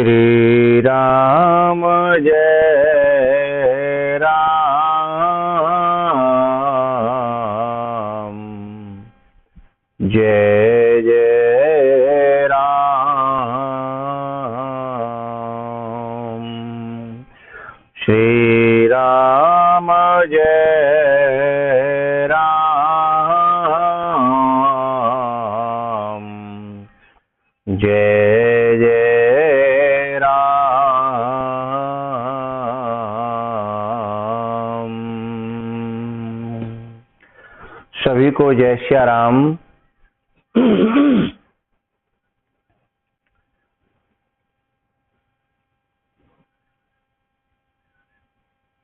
श्री राम जय राम, जय जय राम। श्री राम जय राम, जय जय राम। सभी को जय श्री राम।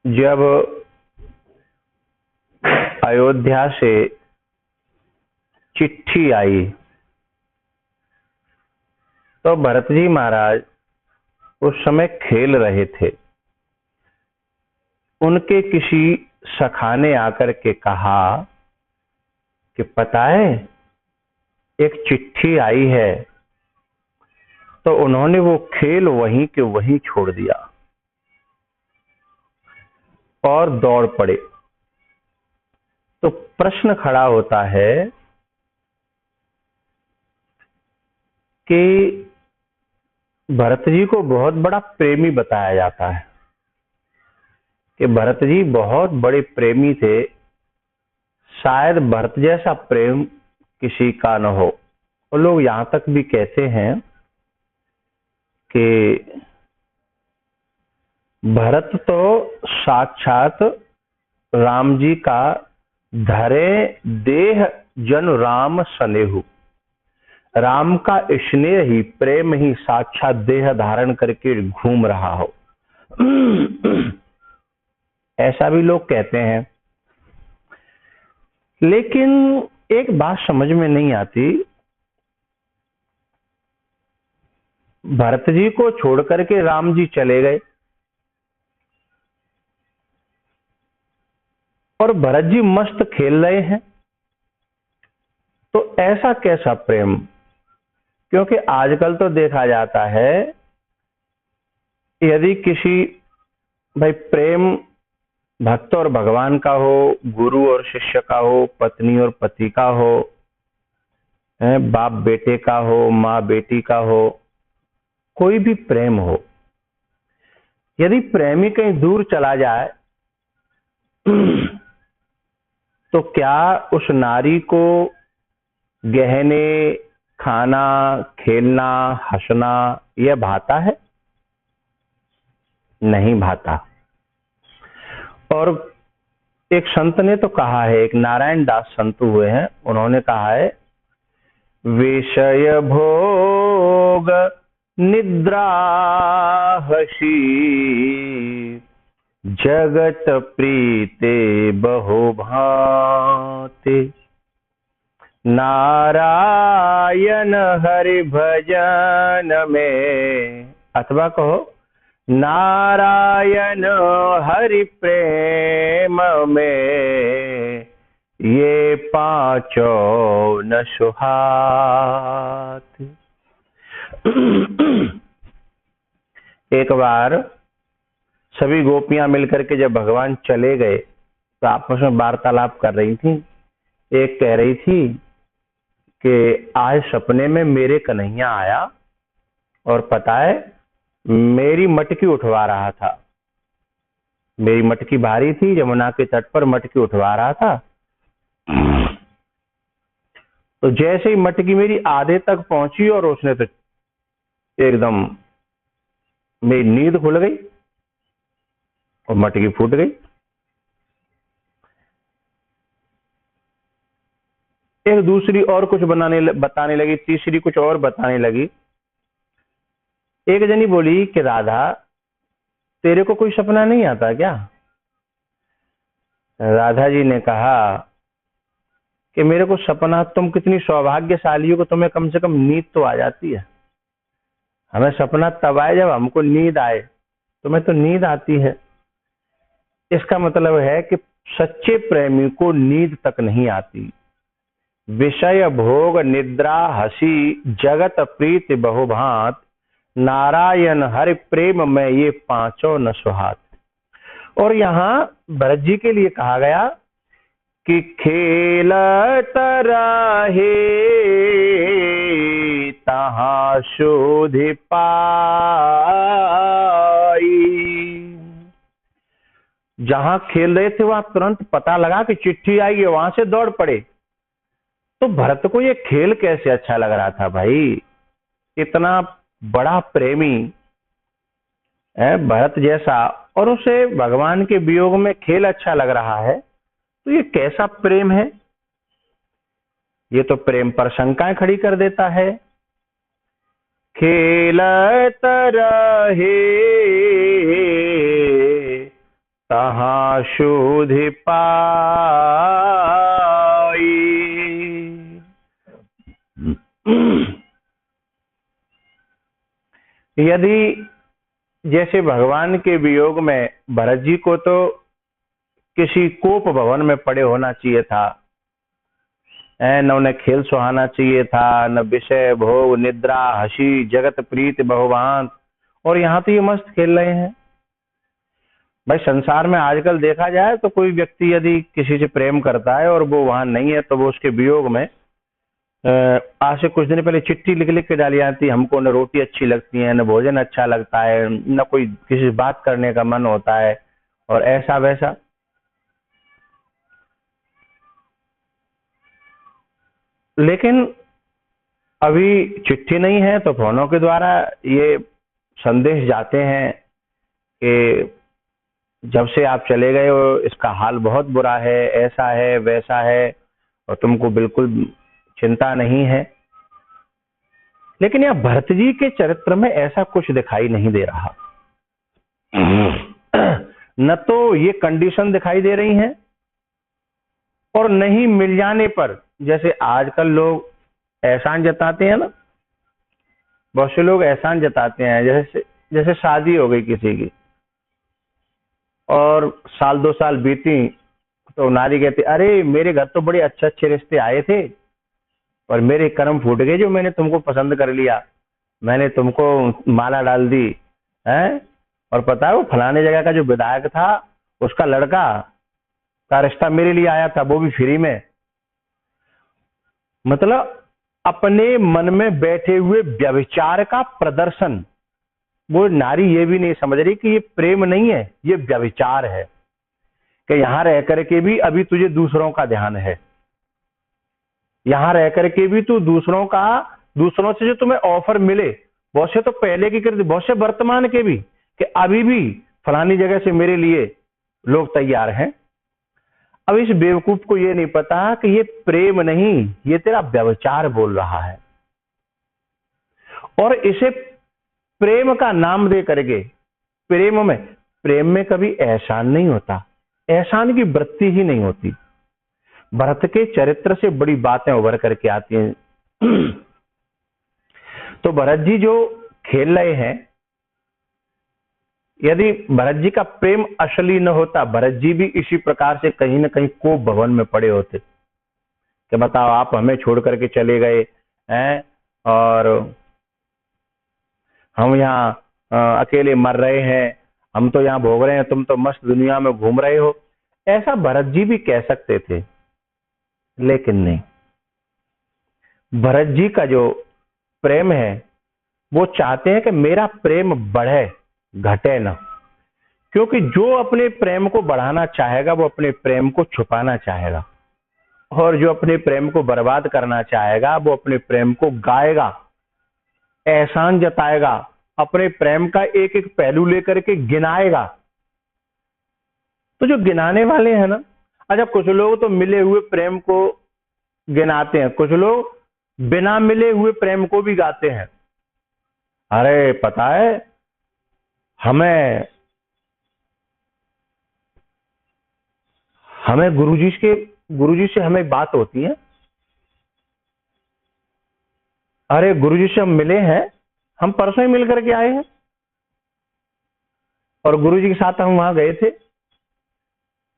जब अयोध्या से चिट्ठी आई तो भरत जी महाराज उस समय खेल रहे थे। उनके किसी सखा ने आकर के कहा कि पता है एक चिट्ठी आई है, तो उन्होंने वो खेल वहीं के वहीं छोड़ दिया और दौड़ पड़े। तो प्रश्न खड़ा होता है कि भरत जी को बहुत बड़ा प्रेमी बताया जाता है कि भरत जी बहुत बड़े प्रेमी थे, शायद भरत जैसा प्रेम किसी का न हो। और लोग यहां तक भी कहते हैं कि भरत तो साक्षात राम जी का धरे देह जन राम स्नेहु, राम का स्नेह ही प्रेम ही साक्षात देह धारण करके घूम रहा हो। ऐसा भी लोग कहते हैं। लेकिन एक बात समझ में नहीं आती, भरत जी को छोड़ करके राम जी चले गए और भरत जी मस्त खेल रहे हैं, तो ऐसा कैसा प्रेम? क्योंकि आजकल तो देखा जाता है यदि किसी भाई प्रेम भक्त और भगवान का हो, गुरु और शिष्य का हो, पत्नी और पति का हो, बाप बेटे का हो, माँ बेटी का हो, कोई भी प्रेम हो, यदि प्रेमी कहीं दूर चला जाए तो क्या उस नारी को गहने, खाना, खेलना, हंसना यह भाता है? नहीं भाता। और एक संत ने तो कहा है, एक नारायण दास संत हुए हैं, उन्होंने कहा है विषय भोग निद्रा हसी जगत प्रीते बहु भांति, नारायण हरि भजन में, अथवा कहो नारायण हरि प्रेम में, ये पांचों न सुहात। एक बार सभी गोपियां मिलकर के जब भगवान चले गए तो आपस में वार्तालाप कर रही थी। एक कह रही थी कि आज सपने में मेरे कन्हैया आया और पता है मेरी मटकी उठवा रहा था। मेरी मटकी भारी थी, यमुना के तट पर मटकी उठवा रहा था। तो जैसे ही मटकी मेरी आधे तक पहुंची और उसने तो एकदम मेरी नींद खुल गई और मटकी फूट गई। एक दूसरी और कुछ बताने लगी, तीसरी कुछ और बताने लगी। एक जनी बोली कि राधा तेरे को कोई सपना नहीं आता क्या? राधा जी ने कहा कि मेरे को सपना, तुम कितनी सौभाग्यशाली हो कि तुम्हें कम से कम नींद तो आ जाती है। हमें सपना तब आए जब हमको नींद आए, तुम्हें तो नींद आती है। इसका मतलब है कि सच्चे प्रेमी को नींद तक नहीं आती। विषय भोग निद्रा हसी जगत प्रीति बहुभांत, नारायण हरि प्रेम में ये पांचों न सुहात। और यहाँ भरत जी के लिए कहा गया कि खेलत रहे तहाँ शोधि पाई। जहां खेल रहे थे वहां तुरंत पता लगा कि चिट्ठी आएगी, वहां से दौड़ पड़े। तो भरत को ये खेल कैसे अच्छा लग रहा था भाई, इतना बड़ा प्रेमी है भरत जैसा, और उसे भगवान के वियोग में खेल अच्छा लग रहा है, तो ये कैसा प्रेम है। ये तो प्रेम पर शंकाएं खड़ी कर देता है। खेलत रहे तहाँ शोधि पाई। यदि जैसे भगवान के वियोग में भरत जी को तो किसी कोप भवन में पड़े होना चाहिए था, न उन्हें खेल सुहाना चाहिए था, न विषय भोग निद्रा हंसी जगत प्रीत बहुभांत, और यहाँ तो ये मस्त खेल रहे हैं। भाई संसार में आजकल देखा जाए तो कोई व्यक्ति यदि किसी से प्रेम करता है और वो वहां नहीं है, तो वो उसके वियोग में आज से कुछ दिन पहले चिट्ठी लिख लिख के डाली जाती, हमको न रोटी अच्छी लगती है, न भोजन अच्छा लगता है, न कोई किसी से बात करने का मन होता है, और ऐसा वैसा। लेकिन अभी चिट्ठी नहीं है तो फोनों के द्वारा ये संदेश जाते हैं कि जब से आप चले गए हो इसका हाल बहुत बुरा है, ऐसा है वैसा है, और तुमको बिल्कुल चिंता नहीं है। लेकिन यह भरत जी के चरित्र में ऐसा कुछ दिखाई नहीं दे रहा। न तो ये कंडीशन दिखाई दे रही हैं, और नहीं मिल जाने पर, जैसे आजकल लोग एहसान जताते हैं ना, बहुत से लोग एहसान जताते हैं, जैसे शादी हो गई किसी की और साल 2 साल बीती तो नारी कहती अरे मेरे घर तो बड़े अच्छे अच्छे रिश्ते आए थे और मेरे कर्म फूट गए जो मैंने तुमको पसंद कर लिया, मैंने तुमको माला डाल दी है। और पता है वो फलाने जगह का जो विधायक था उसका लड़का का रिश्ता मेरे लिए आया था, वो भी फ्री में। मतलब अपने मन में बैठे हुए व्यभिचार का प्रदर्शन। वो नारी ये भी नहीं समझ रही कि ये प्रेम नहीं है, ये व्यभिचार है, कि यहां रह करके भी अभी तुझे दूसरों का ध्यान है, यहां रह करके भी तू दूसरों से जो तुम्हें ऑफर मिले, बहुत से तो पहले की करती, बहुत से वर्तमान के भी, कि अभी भी फलानी जगह से मेरे लिए लोग तैयार हैं। अब इस बेवकूफ को ये नहीं पता कि ये प्रेम नहीं, ये तेरा व्यभिचार बोल रहा है। और इसे प्रेम का नाम दे करके, प्रेम में कभी एहसान नहीं होता, एहसान की वृत्ति ही नहीं होती। भरत के चरित्र से बड़ी बातें उभर करके आती हैं। तो भरत जी जो खेल रहे हैं, यदि भरत जी का प्रेम असली न होता, भरत जी भी इसी प्रकार से कहीं न कहीं कोप भवन में पड़े होते कि बताओ आप हमें छोड़ करके चले गए हैं और हम यहाँ अकेले मर रहे हैं, हम तो यहाँ भोग रहे हैं, तुम तो मस्त दुनिया में घूम रहे हो, ऐसा भरत जी भी कह सकते थे। लेकिन नहीं, भरत जी का जो प्रेम है वो चाहते हैं कि मेरा प्रेम बढ़े घटे ना, क्योंकि जो अपने प्रेम को बढ़ाना चाहेगा वो अपने प्रेम को छुपाना चाहेगा, और जो अपने प्रेम को बर्बाद करना चाहेगा वो अपने प्रेम को गाएगा, एहसान जताएगा, अपने प्रेम का एक एक पहलू लेकर के गिनाएगा। तो जो गिनाने वाले हैं ना, अच्छा कुछ लोग तो मिले हुए प्रेम को गिनाते हैं, कुछ लोग बिना मिले हुए प्रेम को भी गाते हैं। अरे पता है हमें गुरुजी से हमें बात होती है, अरे गुरुजी से हम मिले हैं, हम परसों ही मिल करके आए हैं, और गुरुजी के साथ हम वहां गए थे,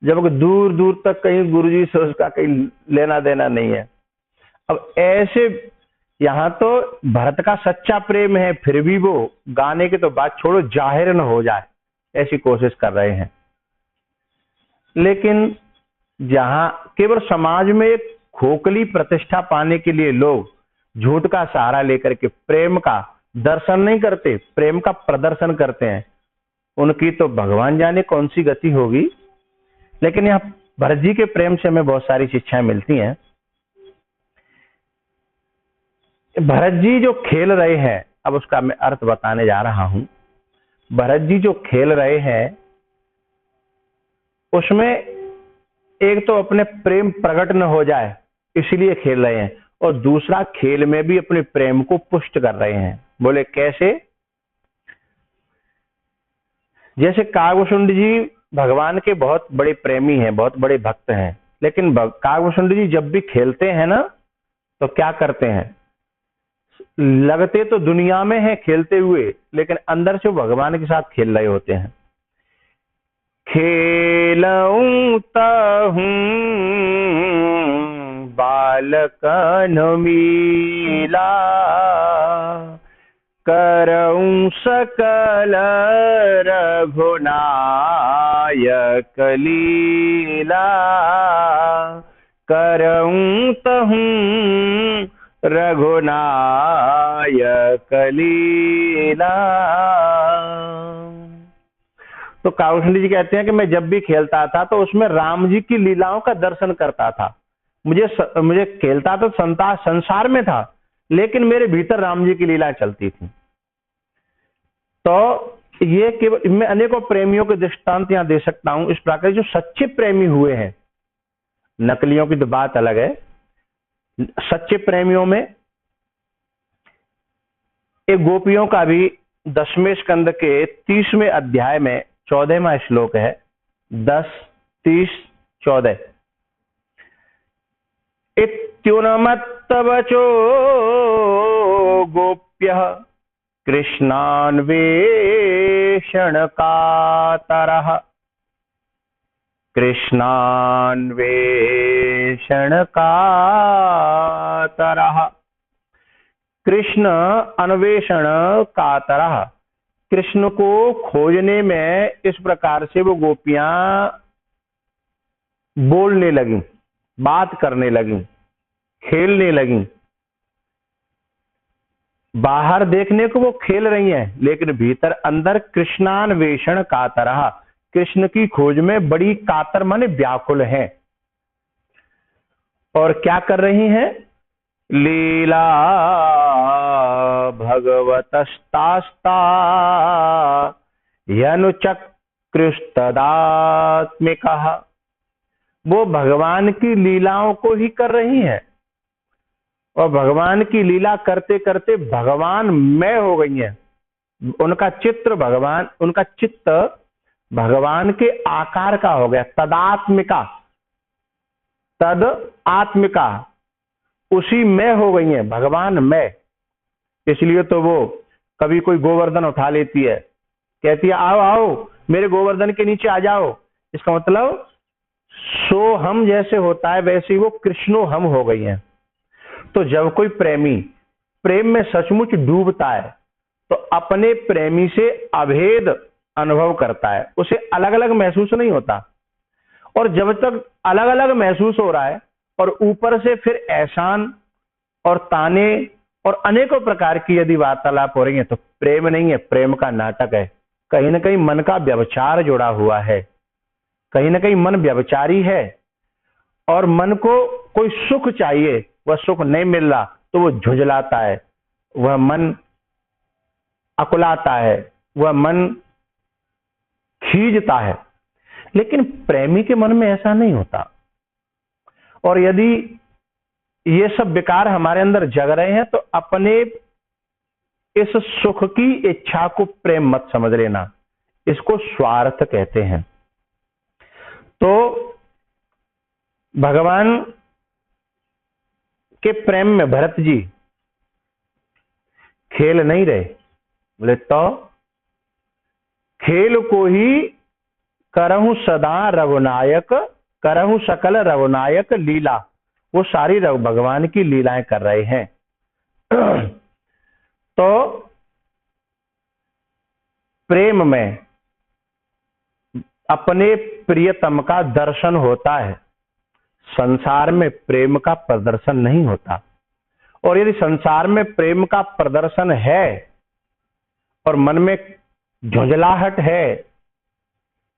जब दूर दूर तक कहीं गुरुजी से उसका कहीं लेना देना नहीं है। अब ऐसे यहाँ तो भरत का सच्चा प्रेम है, फिर भी वो गाने की तो बात छोड़ो, जाहिर न हो जाए ऐसी कोशिश कर रहे हैं। लेकिन जहां केवल समाज में एक खोखली प्रतिष्ठा पाने के लिए लोग झूठ का सहारा लेकर के प्रेम का दर्शन नहीं करते, प्रेम का प्रदर्शन करते हैं, उनकी तो भगवान जाने कौन सी गति होगी। लेकिन यहाँ भरत जी के प्रेम से हमें बहुत सारी शिक्षाएं मिलती हैं। भरत जी जो खेल रहे हैं, अब उसका मैं अर्थ बताने जा रहा हूं। भरत जी जो खेल रहे हैं उसमें एक तो अपने प्रेम प्रकट न हो जाए इसलिए खेल रहे हैं, और दूसरा खेल में भी अपने प्रेम को पुष्ट कर रहे हैं। बोले कैसे? जैसे कागभूषुंड जी भगवान के बहुत बड़े प्रेमी हैं, बहुत बड़े भक्त हैं, लेकिन कागभूषुंड जी जब भी खेलते हैं ना तो क्या करते हैं, लगते तो दुनिया में हैं खेलते हुए, लेकिन अंदर से भगवान के साथ खेल रहे होते हैं। खेलऊं तहूं बालकन मीला, करऊं सकल रघुनायक लीला, करऊं तहूं रघुनायक लीला। तो कागभूषुंड जी कहते हैं कि मैं जब भी खेलता था तो उसमें राम जी की लीलाओं का दर्शन करता था। मुझे खेलता तो संसार में था, लेकिन मेरे भीतर राम जी की लीला चलती थी। तो ये केवल मैं अनेकों प्रेमियों के दृष्टांत यहां दे सकता हूं। इस प्रकार जो सच्चे प्रेमी हुए हैं, नकलियों की तो बात अलग है, सच्चे प्रेमियों में एक गोपियों का भी 10वें स्कंद के 30वें अध्याय में 14वां श्लोक है, 10, 30, 14। इत्युन्मत्तवचो गोप्यः कृष्णान्वेषण कातरः, कृष्णान्वेषण कातरः। कृष्ण अन्वेषण कातरः, कृष्ण को खोजने में इस प्रकार से वो गोपियां बोलने लगी, बात करने लगी, खेलने लगी। बाहर देखने को वो खेल रही हैं, लेकिन भीतर अंदर कृष्णान्वेषण कातरः, कृष्ण की खोज में बड़ी कातर माने व्याकुल हैं। और क्या कर रही हैं? लीला भगवतस्तास्ता यनुचक्रुस्तदात्मिकः, वो भगवान की लीलाओं को ही कर रही हैं, और भगवान की लीला करते करते भगवान मय हो गई हैं। उनका चित्त भगवान के आकार का हो गया, तदात्मिका, तद आत्मिका, उसी में हो गई है, भगवान में। इसलिए तो वो कभी कोई गोवर्धन उठा लेती है, कहती है आओ आओ मेरे गोवर्धन के नीचे आ जाओ। इसका मतलब सो हम जैसे होता है वैसे ही वो कृष्णो हम हो गई हैं। तो जब कोई प्रेमी प्रेम में सचमुच डूबता है तो अपने प्रेमी से अभेद अनुभव करता है, उसे अलग अलग महसूस नहीं होता। और जब तक अलग अलग महसूस हो रहा है और ऊपर से फिर एहसान और ताने और अनेकों प्रकार की यदि वार्तालाप हो रही है तो प्रेम नहीं है, प्रेम का नाटक है। कहीं ना कहीं मन का व्यभिचार जुड़ा हुआ है, कहीं ना कहीं मन व्यभिचारी है, और मन को कोई सुख चाहिए, वह सुख नहीं मिल रहा तो वो झुंझलाता है, वह मन अकुलाता है, वह मन खींचता है। लेकिन प्रेमी के मन में ऐसा नहीं होता। और यदि ये सब विकार हमारे अंदर जग रहे हैं तो अपने इस सुख की इच्छा को प्रेम मत समझ लेना, इसको स्वार्थ कहते हैं। तो भगवान के प्रेम में भरत जी खेल नहीं रहे, बोले तो खेल को ही करहु सदा रघुनायक, करहु सकल रघुनायक लीला, वो सारी भगवान की लीलाएं कर रहे हैं। तो प्रेम में अपने प्रियतम का दर्शन होता है, संसार में प्रेम का प्रदर्शन नहीं होता। और यदि संसार में प्रेम का प्रदर्शन है और मन में झुंझलाहट है,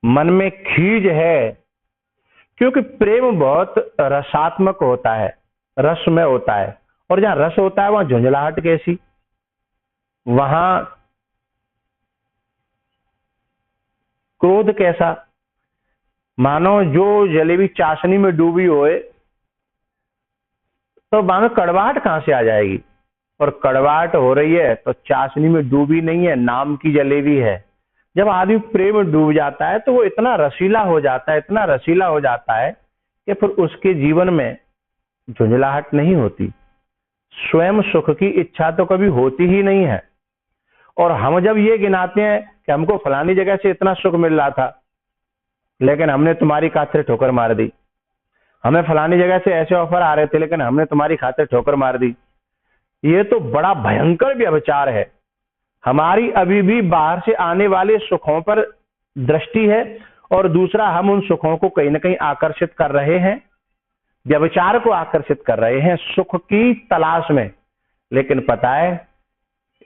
मन में खीज है, क्योंकि प्रेम बहुत रसात्मक होता है, रसमय होता है, और जहां रस होता है वहां झुंझलाहट कैसी, वहां क्रोध कैसा। मानो जो जलेबी चाशनी में डूबी होए तो मानो कड़वाहट कहां से आ जाएगी, और कड़वाहट हो रही है तो चाशनी में डूबी नहीं है, नाम की जलेबी है। जब आदमी प्रेम में डूब जाता है तो वो इतना रसीला हो जाता है, इतना रसीला हो जाता है कि फिर उसके जीवन में झुंझलाहट नहीं होती, स्वयं सुख की इच्छा तो कभी होती ही नहीं है। और हम जब ये गिनाते हैं कि हमको फलानी जगह से इतना सुख मिल रहा था लेकिन हमने तुम्हारी खातिर ठोकर मार दी, हमें फलानी जगह से ऐसे ऑफर आ रहे थे लेकिन हमने तुम्हारी खातिर ठोकर मार दी, ये तो बड़ा भयंकर व्यभिचार है। हमारी अभी भी बाहर से आने वाले सुखों पर दृष्टि है, और दूसरा हम उन सुखों को कहीं ना कहीं आकर्षित कर रहे हैं, व्यभिचार को आकर्षित कर रहे हैं सुख की तलाश में। लेकिन पता है,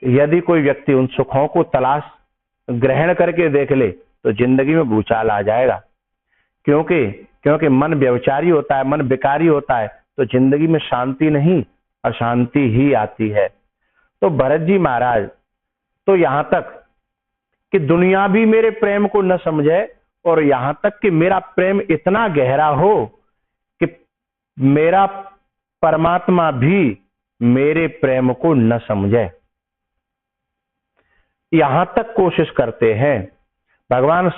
यदि कोई व्यक्ति उन सुखों को तलाश ग्रहण करके देख ले तो जिंदगी में भूचाल आ जाएगा, क्योंकि मन व्यभिचारी होता है, मन विकारी होता है, तो जिंदगी में शांति नहीं अशांति ही आती है। तो भरत जी महाराज तो यहां तक कि दुनिया भी मेरे प्रेम को न समझे, और यहां तक कि मेरा प्रेम इतना गहरा हो कि मेरा परमात्मा भी मेरे प्रेम को न समझे, यहां तक कोशिश करते हैं। भगवान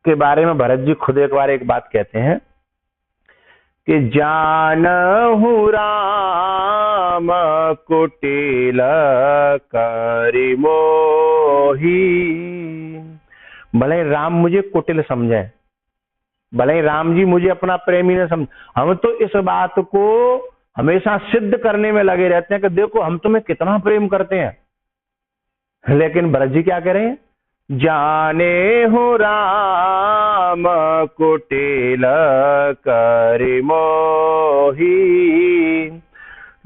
के बारे में भरत जी खुद एक बार एक बात कहते हैं कि जानहु राम कुटिल करि मोही। भले राम मुझे कुटिल समझे, भले राम जी मुझे अपना प्रेमी न समझ, हम तो इस बात को हमेशा सिद्ध करने में लगे रहते हैं कि देखो हम तुम्हें कितना प्रेम करते हैं। लेकिन भरत जी क्या कह रहे हैं, जाने हो राम कुटिल करि मोही,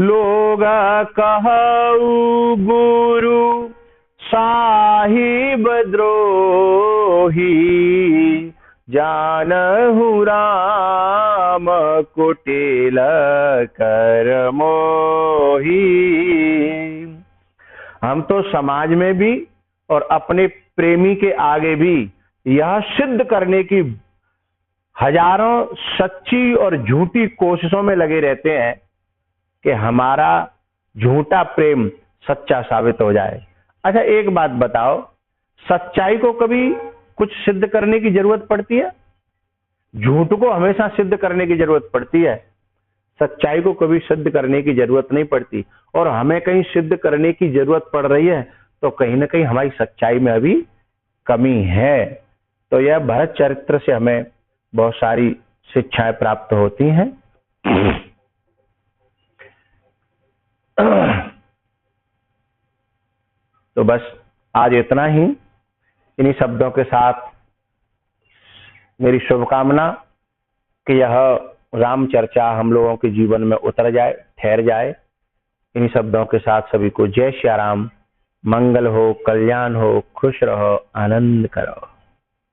लोग कहऊ गुरु साहिब द्रोही, जानहु राम कुटिल कर मोही। हम तो समाज में भी और अपने प्रेमी के आगे भी यह सिद्ध करने की हजारों सच्ची और झूठी कोशिशों में लगे रहते हैं कि हमारा झूठा प्रेम सच्चा साबित हो जाए। अच्छा एक बात बताओ, सच्चाई को कभी कुछ सिद्ध करने की जरूरत पड़ती है? झूठ को हमेशा सिद्ध करने की जरूरत पड़ती है, सच्चाई को कभी सिद्ध करने की जरूरत नहीं पड़ती। और हमें कहीं सिद्ध करने की जरूरत पड़ रही है तो कहीं ना कहीं हमारी सच्चाई में अभी कमी है। तो यह भरत चरित्र से हमें बहुत सारी शिक्षाएं प्राप्त होती हैं। तो बस आज इतना ही। इन्हीं शब्दों के साथ मेरी शुभकामना कि यह राम चर्चा हम लोगों के जीवन में उतर जाए, ठहर जाए। इन्हीं शब्दों के साथ सभी को जय श्री राम, मंगल हो, कल्याण हो, खुश रहो, आनंद करो।